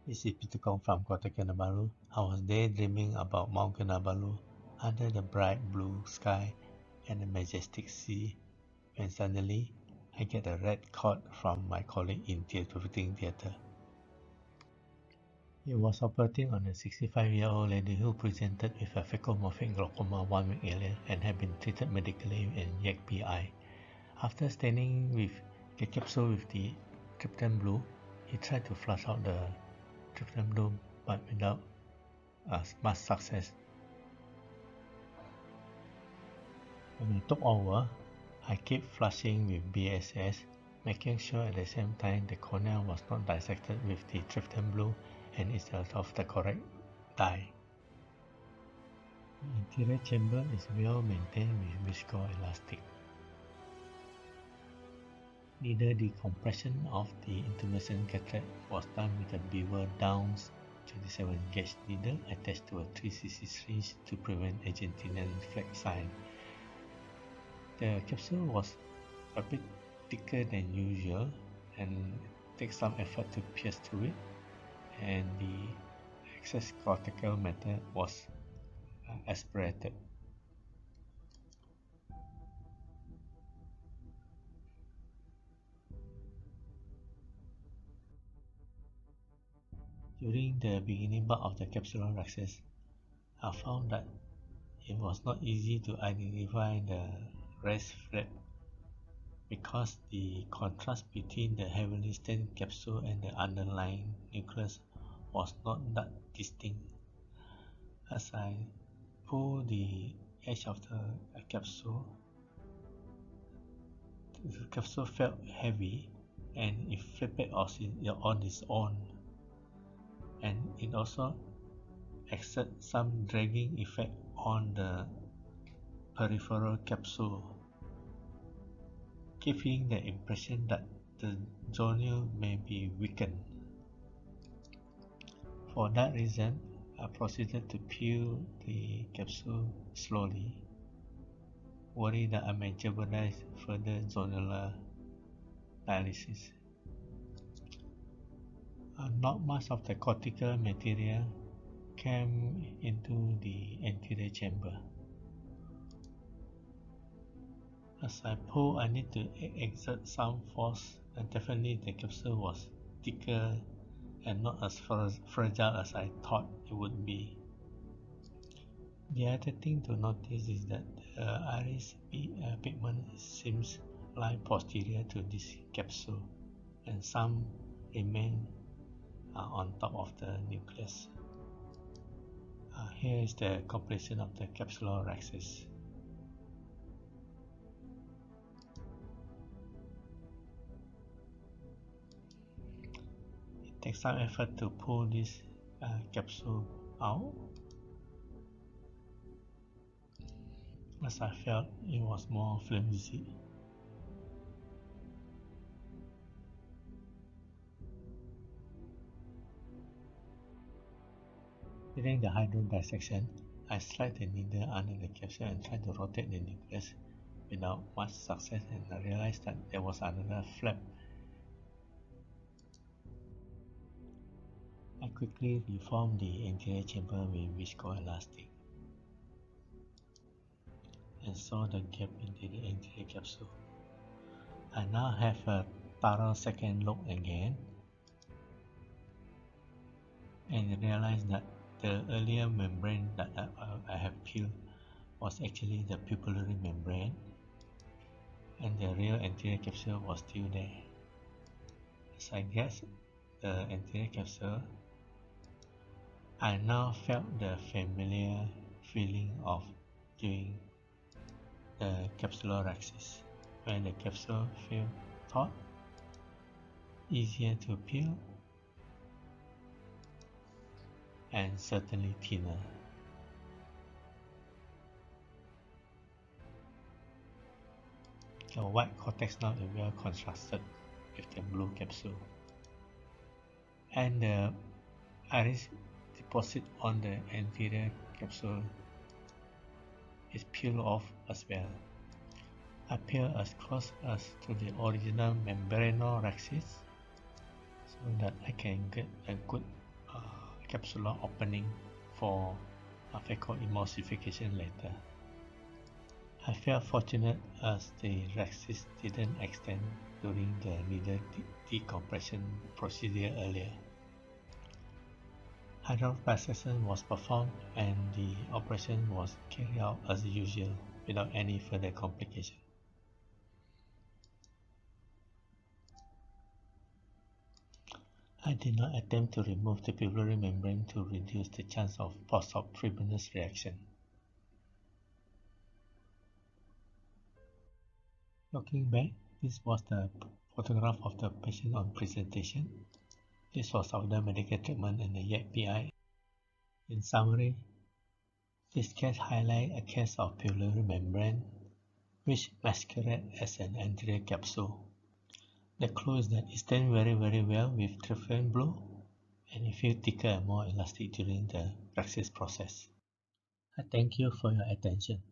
This is Peter Kong from Kota Kinabalu. I was daydreaming about Mount Kinabalu under the bright blue sky and the majestic sea when suddenly I get a red card from my colleague in Theatre Theatre. He was operating on a 65-year-old lady who presented with a phacomorphic glaucoma 1 week earlier and had been treated medically in YAG eye. After staining with the capsule with the tryptophan blue, he tried to flush out the tryptophan blue but without much success. When I took over, I kept flushing with BSS, making sure at the same time the cornea was not dissected with the tryptophan blue and instead of the correct dye. The interior chamber is well maintained with viscoelastic. Neither the compression of the intermittent cataract was done with a Beaver Downs 27 gauge needle attached to a 3cc syringe to prevent Argentinian flag sign. The capsule was a bit thicker than usual and takes some effort to pierce through it, and the excess cortical matter was aspirated. During the beginning part of the capsular access, I found that it was not easy to identify the rest flap because the contrast between the heavily stained capsule and the underlying nucleus was not that distinct. As I pulled the edge of the capsule felt heavy and it flipped on its own, and it also exerted some dragging effect on the peripheral capsule, giving the impression that the zonule may be weakened. For that reason, I proceeded to peel the capsule slowly, worried that I may jeopardize further zonular dialysis. Not much of the cortical material came into the anterior chamber. As I pull, I need to exert some force, and definitely the capsule was thicker and not as fragile as I thought it would be. The other thing to notice is that the iris pigment seems lie posterior to this capsule, and some remain on top of the nucleus. Here is the completion of the capsular axis. It takes some effort to pull this capsule out, as I felt it was more flimsy. During the hydro dissection, I slid the needle under the capsule and tried to rotate the nucleus without much success, and I realized that there was another flap. I quickly reformed the anterior chamber with viscoelastic and saw the gap into the anterior capsule. I now have a thorough second look again and realized that the earlier membrane that I have peeled was actually the pupillary membrane, and the real anterior capsule was still there. As I guessed the anterior capsule, I now felt the familiar feeling of doing the capsular axis, where the capsule feels taut, easier to peel, and certainly thinner. The white cortex now is well contrasted with the blue capsule, and the iris deposit on the anterior capsule is peeled off as well. I peel as close as to the original membranous axis so that I can get a good capsular opening for phacoemulsification later. I felt fortunate as the rexis didn't extend during the needle decompression procedure earlier. Hydrobisection was performed and the operation was carried out as usual without any further complication. I did not attempt to remove the pupillary membrane to reduce the chance of post-op fibrinous reaction. Looking back, this was the photograph of the patient on presentation. This was after medical treatment and the YAG PI. In summary, this case highlights a case of pupillary membrane which masquerades as an anterior capsule. The clue is that it stains very well with trephine blue and it feels thicker and more elastic during the praxis process. I thank you for your attention.